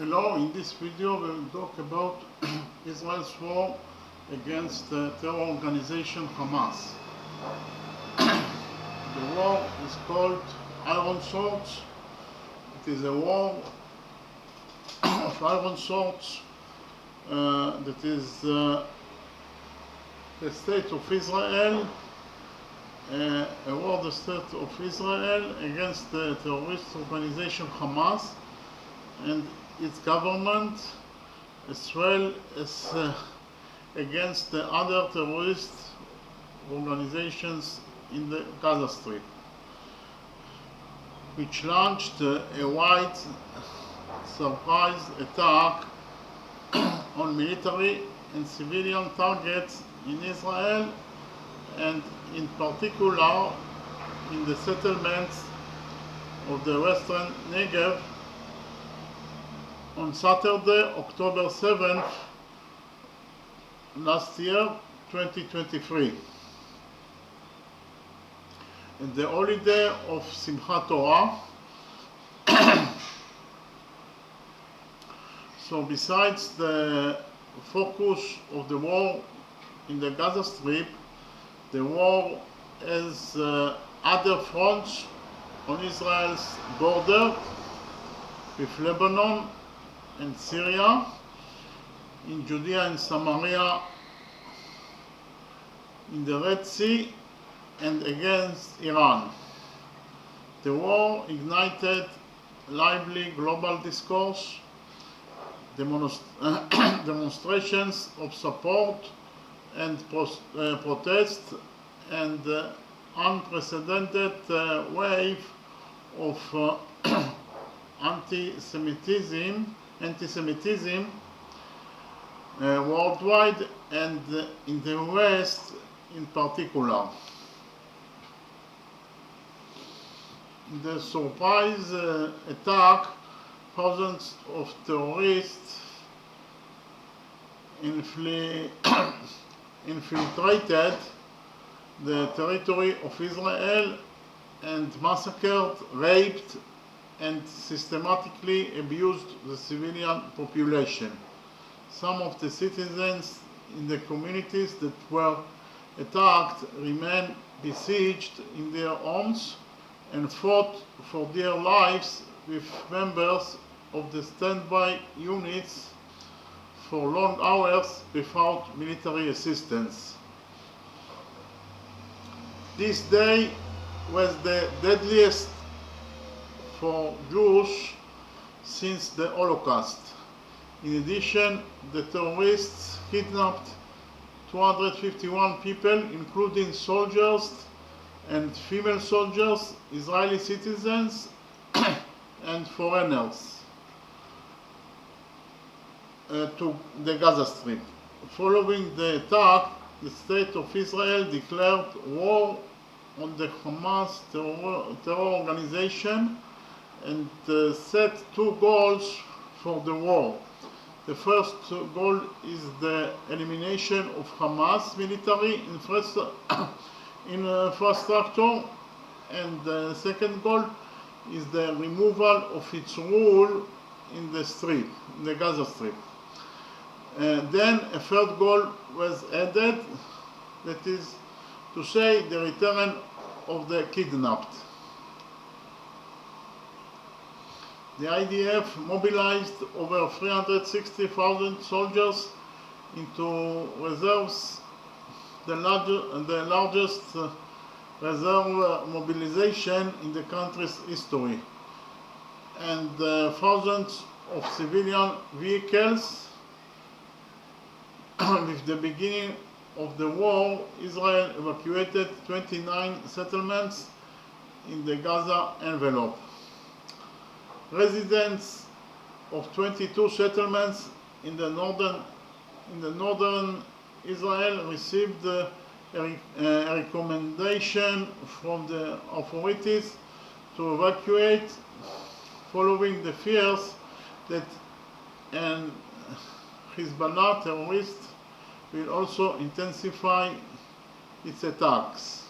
Hello, in this video we will talk about Israel's war against the terror organization Hamas. The war is called Iron Swords. It is a war of iron swords that is the state of Israel, a war the state of Israel against the terrorist organization Hamas and its government, as well as against the other terrorist organizations in the Gaza Strip, which launched a wide surprise attack on military and civilian targets in Israel, and in particular in the settlements of the western Negev on Saturday, October 7th last year, 2023. And the holiday of Simchat Torah. So besides the focus of the war in the Gaza Strip, the war has other fronts on Israel's border with Lebanon and Syria, in Judea and Samaria, in the Red Sea, and against Iran. The war ignited lively global discourse, demonstrations of support and protest, and unprecedented wave of anti-Semitism worldwide and in the West in particular. The surprise attack, thousands of terrorists infiltrated the territory of Israel and massacred, raped, and systematically abused the civilian population. Some of the citizens in the communities that were attacked remain besieged in their homes and fought for their lives with members of the standby units for long hours without military assistance. This day was the deadliest for Jews since the Holocaust. In addition, the terrorists kidnapped 251 people, including soldiers and female soldiers, Israeli citizens, and foreigners, to the Gaza Strip. Following the attack, the State of Israel declared war on the Hamas terror organization and set two goals for the war. The first goal is the elimination of Hamas military infrastructure, and the second goal is the removal of its rule in the Gaza Strip. Then a third goal was added, that is to say, the return of the kidnapped. The IDF mobilized over 360,000 soldiers into reserves, the largest reserve mobilization in the country's history, and thousands of civilian vehicles. With the beginning of the war, Israel evacuated 29 settlements in the Gaza envelope. Residents of 22 settlements in the northern Israel received a recommendation from the authorities to evacuate, following the fears that an Hezbollah terrorist will also intensify its attacks.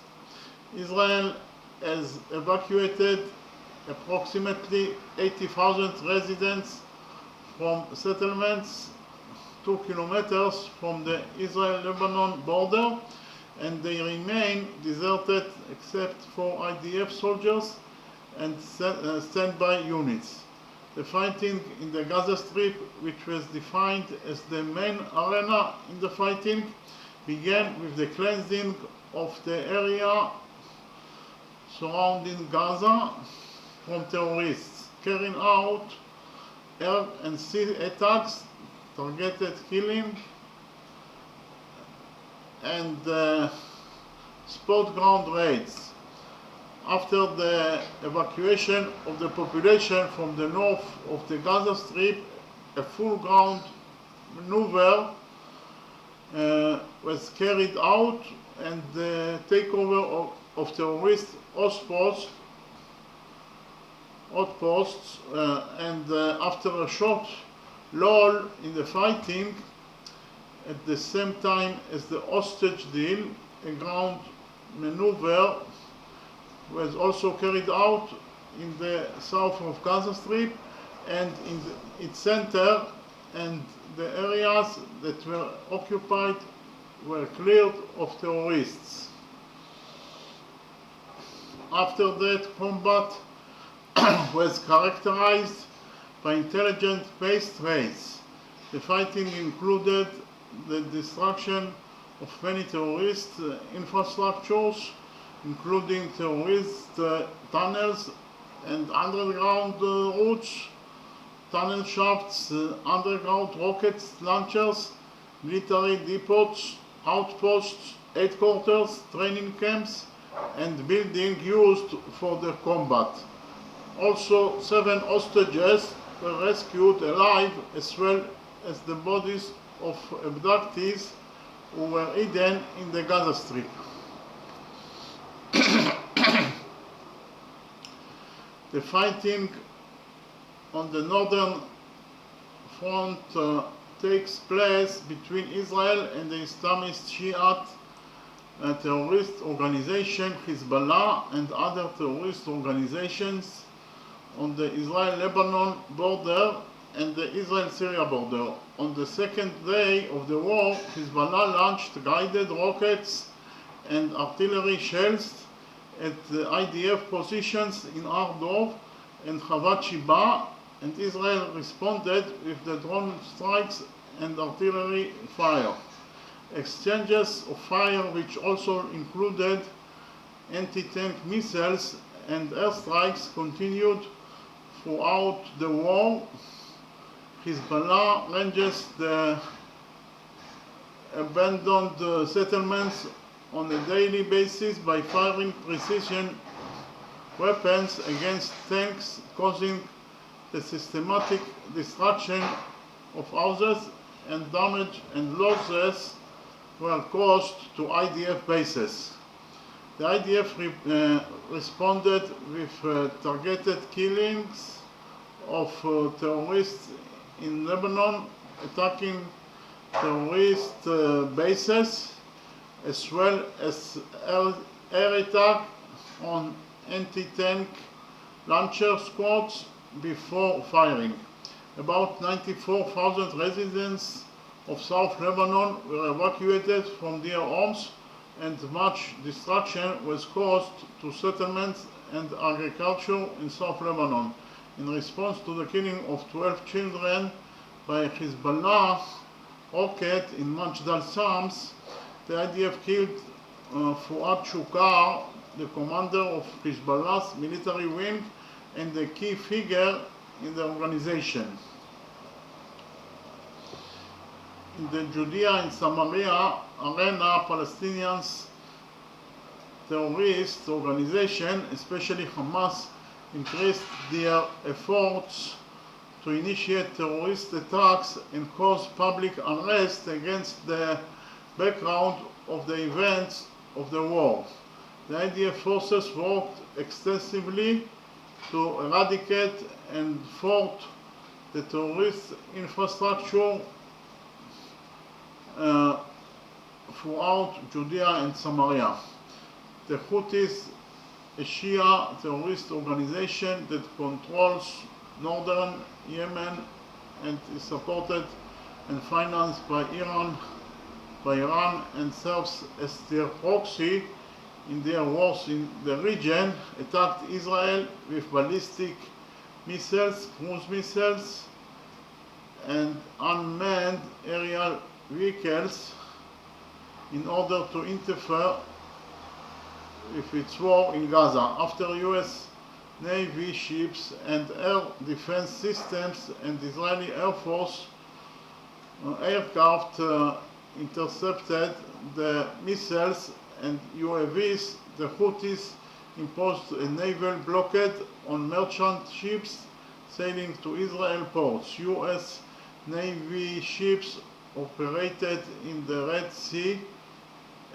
Israel has evacuated approximately 80,000 residents from settlements 2 kilometers from the Israel-Lebanon border, and they remain deserted except for IDF soldiers and standby units. The fighting in the Gaza Strip, which was defined as the main arena in the fighting, began with the cleansing of the area surrounding Gaza from terrorists, carrying out air and sea attacks, targeted killing, and spot ground raids. After the evacuation of the population from the north of the Gaza Strip, a full ground maneuver was carried out, and the takeover of terrorist outposts, and after a short lull in the fighting, at the same time as the hostage deal, a ground maneuver was also carried out in the south of Gaza Strip and in its center, and the areas that were occupied were cleared of terrorists. After that, combat was characterized by intelligence-based raids. The fighting included the destruction of many terrorist infrastructures, including terrorist tunnels and underground routes, tunnel shafts, underground rocket launchers, military depots, outposts, headquarters, training camps, and buildings used for the combat. Also, 7 hostages were rescued alive, as well as the bodies of abductees who were hidden in the Gaza Strip. The fighting on the northern front takes place between Israel and the Islamist Shiite terrorist organization Hezbollah and other terrorist organizations on the Israel-Lebanon border and the Israel-Syria border. On the second day of the war, Hezbollah launched guided rockets and artillery shells at the IDF positions in Ardov and Chavat Shiba, and Israel responded with the drone strikes and artillery fire. Exchanges of fire, which also included anti-tank missiles and airstrikes, continued throughout the war. Hezbollah ranges the abandoned settlements on a daily basis by firing precision weapons against tanks, causing the systematic destruction of houses, and damage and losses were caused to IDF bases. The IDF responded with targeted killings of terrorists in Lebanon, attacking terrorist bases, as well as air attack on anti-tank launcher squads before firing. About 94,000 residents of South Lebanon were evacuated from their homes, and much destruction was caused to settlements and agriculture in South Lebanon. In response to the killing of 12 children by Hezbollah rocket in Majdal Shams, the IDF killed Fuad Shukar, the commander of Hezbollah's military wing and a key figure in the organization. In the Judea and Samaria arena, Palestinians terrorist organization, especially Hamas, increased their efforts to initiate terrorist attacks and cause public unrest against the background of the events of the war. The IDF forces worked extensively to eradicate and thwart the terrorist infrastructure throughout Judea and Samaria. The Houthis, a Shia terrorist organization that controls northern Yemen and is supported and financed by Iran and serves as their proxy in their wars in the region, attacked Israel with ballistic missiles, cruise missiles, and unmanned aerial vehicles in order to interfere with its war in Gaza. After US Navy ships and air defense systems and Israeli Air Force aircraft intercepted the missiles and UAVs, the Houthis imposed a naval blockade on merchant ships sailing to Israel ports. US Navy ships operated in the Red Sea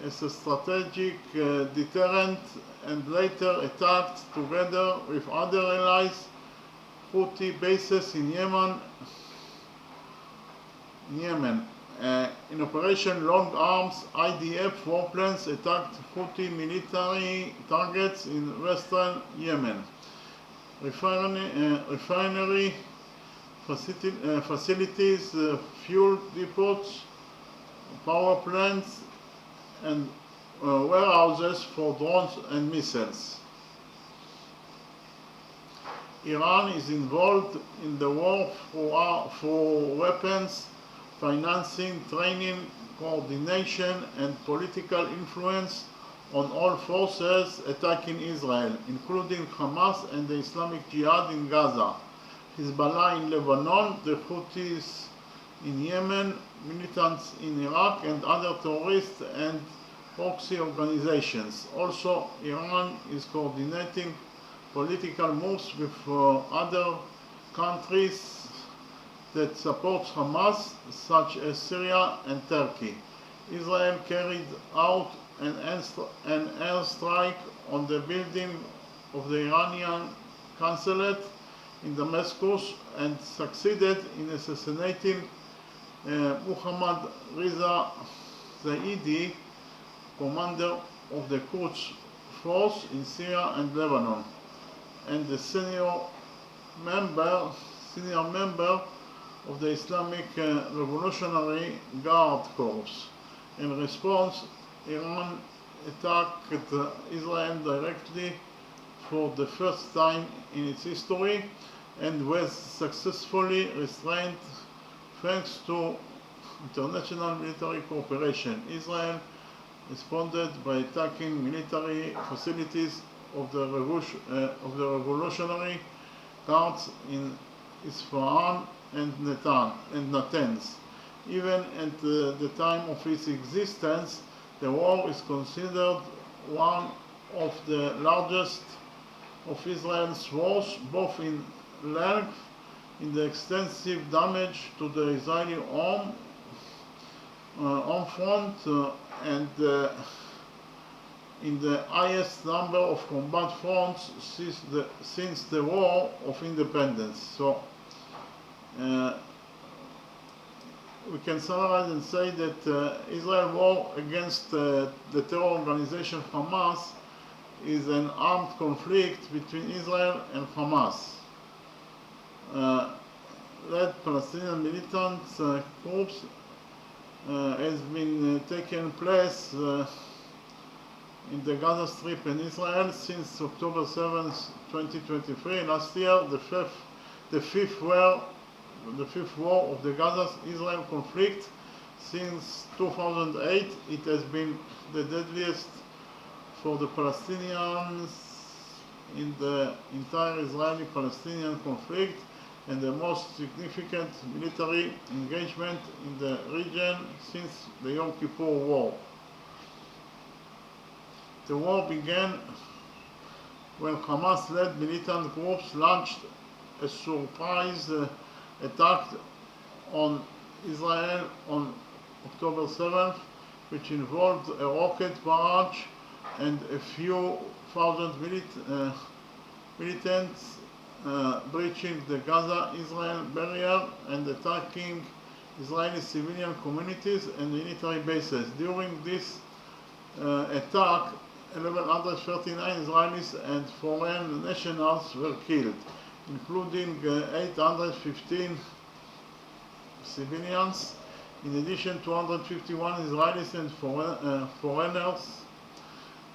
as a strategic deterrent and later attacked together with other allies Houthi bases in Yemen. In Operation Long Arms, IDF warplanes attacked Houthi military targets in western Yemen. Refinery facilities, fuel depots, power plants, and warehouses for drones and missiles. Iran is involved in the war for weapons, financing, training, coordination, and political influence on all forces attacking Israel, including Hamas and the Islamic Jihad in Gaza, Hezbollah in Lebanon, the Houthis in Yemen, militants in Iraq, and other terrorist and proxy organizations. Also, Iran is coordinating political moves with other countries that support Hamas, such as Syria and Turkey. Israel carried out an airstrike on the building of the Iranian consulate in Damascus and succeeded in assassinating Muhammad Reza Zaidi, commander of the Quds force in Syria and Lebanon, and the senior member of the Islamic Revolutionary Guard Corps. In response, Iran attacked Israel directly for the first time in its history and was successfully restrained thanks to international military cooperation. Israel responded by attacking military facilities of the Revolutionary Guards in Isfahan and Natanz. Even at the time of its existence, the war is considered one of the largest of Israel's wars, both in length, in the extensive damage to the Israeli home front, and in the highest number of combat fronts since the War of Independence. So we can summarize and say that Israel war against the terror organization Hamas is an armed conflict between Israel and Hamas. Led Palestinian militant groups has been taking place in the Gaza Strip and Israel since October 7, 2023. Last year, the fifth war of the Gaza-Israel conflict since 2008. It has been the deadliest for the Palestinians in the entire Israeli-Palestinian conflict and the most significant military engagement in the region since the Yom Kippur War. The war began when Hamas-led militant groups launched a surprise attack on Israel on October 7th, which involved a rocket barrage and a few thousand militants breaching the Gaza-Israel barrier and attacking Israeli civilian communities and military bases. During this attack, 1,139 Israelis and foreign nationals were killed, including 815 civilians. In addition, 251 Israelis and foreigners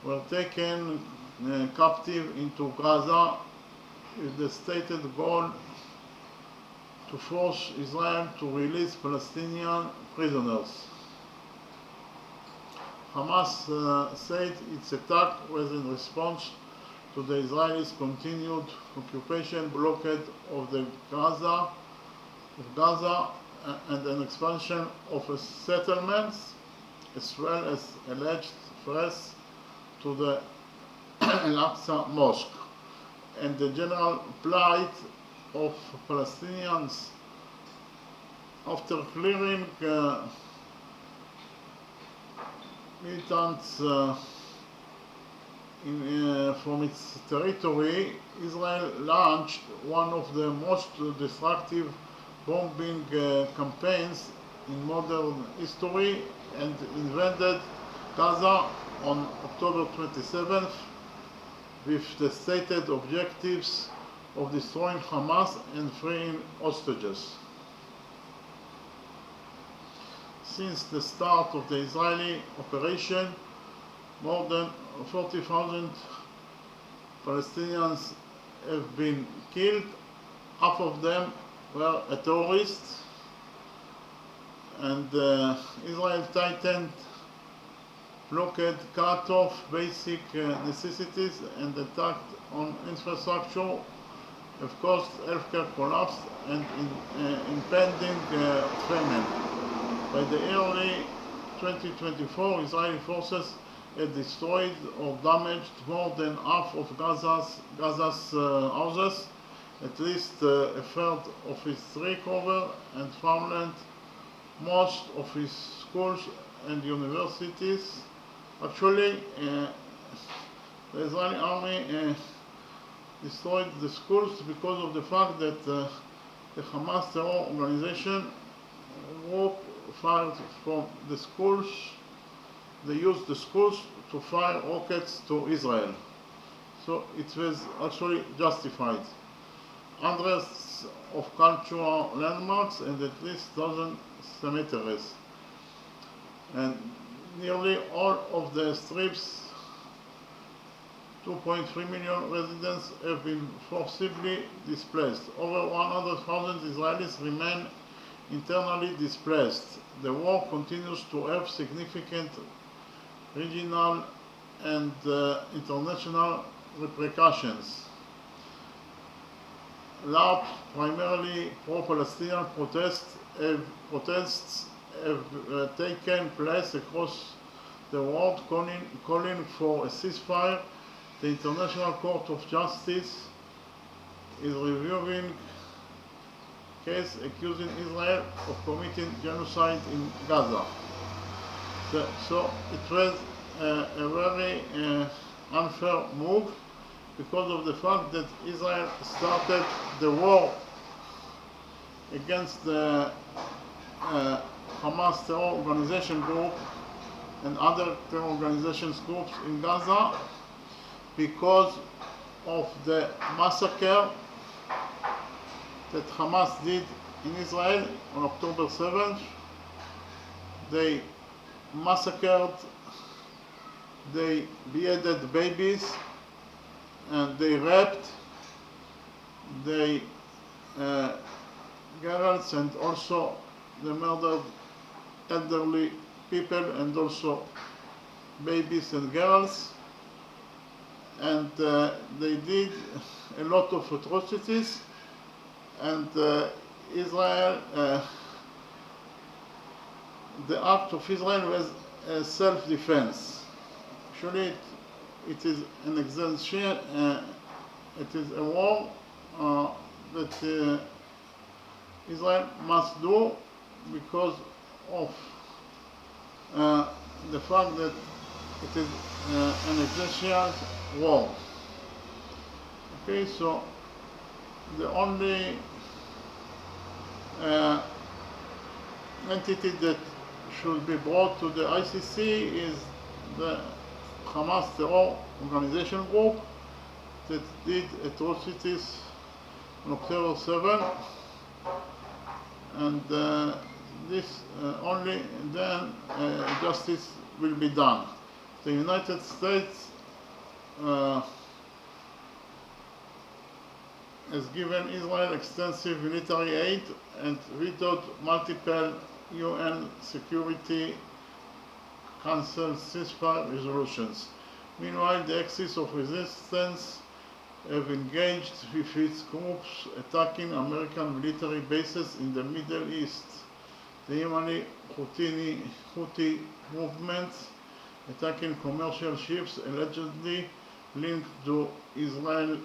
were taken captive into Gaza with the stated goal to force Israel to release Palestinian prisoners. Hamas said its attack was in response to the Israelis' continued occupation blockade of Gaza and an expansion of settlements, as well as alleged threats to the Al-Aqsa Mosque and the general plight of Palestinians. After clearing militants from its territory, Israel launched one of the most destructive bombing campaigns in modern history and invaded Gaza on October 27th with the stated objectives of destroying Hamas and freeing hostages. Since the start of the Israeli operation, more than 40,000 Palestinians have been killed. Half of them were terrorists, and Israel tightened blockade, cut off basic necessities, and attacked on infrastructure, have caused healthcare collapse and impending famine. By the early 2024, Israeli forces had destroyed or damaged more than half of Gaza's houses, at least a third of its tree cover and farmland, most of its schools and universities. Actually, the Israeli army destroyed the schools because of the fact that the Hamas terror organization group fired from the schools. They used the schools to fire rockets to Israel. So it was actually justified. Hundreds of cultural landmarks and at least dozen cemeteries. And nearly all of the Strip's 2.3 million residents have been forcibly displaced. Over 100,000 Israelis remain internally displaced. The war continues to have significant regional and international repercussions. Large, primarily pro-Palestinian protests have taken place across the world, calling for a ceasefire. The International Court of Justice is reviewing case accusing Israel of committing genocide in Gaza. So it was a very unfair move because of the fact that Israel started the war against the Hamas terror organization group and other terror organizations groups in Gaza because of the massacre that Hamas did in Israel on October 7th. They massacred, they beheaded babies, and they raped the girls, and also they murdered elderly people and also babies and girls. And they did a lot of atrocities, and Israel, the act of Israel was self-defense. Actually, it is an exemption, it is a war that Israel must do because of the fact that it is an existential war. Okay, so the only entity that should be brought to the ICC is the Hamas terror organization group that did atrocities on October 7, and this only then justice will be done. The United States has given Israel extensive military aid and vetoed multiple UN Security Council ceasefire resolutions. Meanwhile, the axis of resistance have engaged with its groups attacking American military bases in the Middle East. The Yemeni Houthi movements attacking commercial ships allegedly linked to Israel,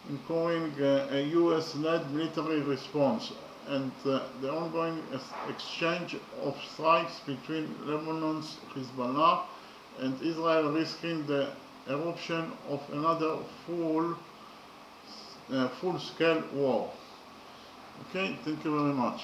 incurring a US-led military response, and the ongoing exchange of strikes between Lebanon's Hezbollah and Israel risking the eruption of another full-scale war. Okay, thank you very much.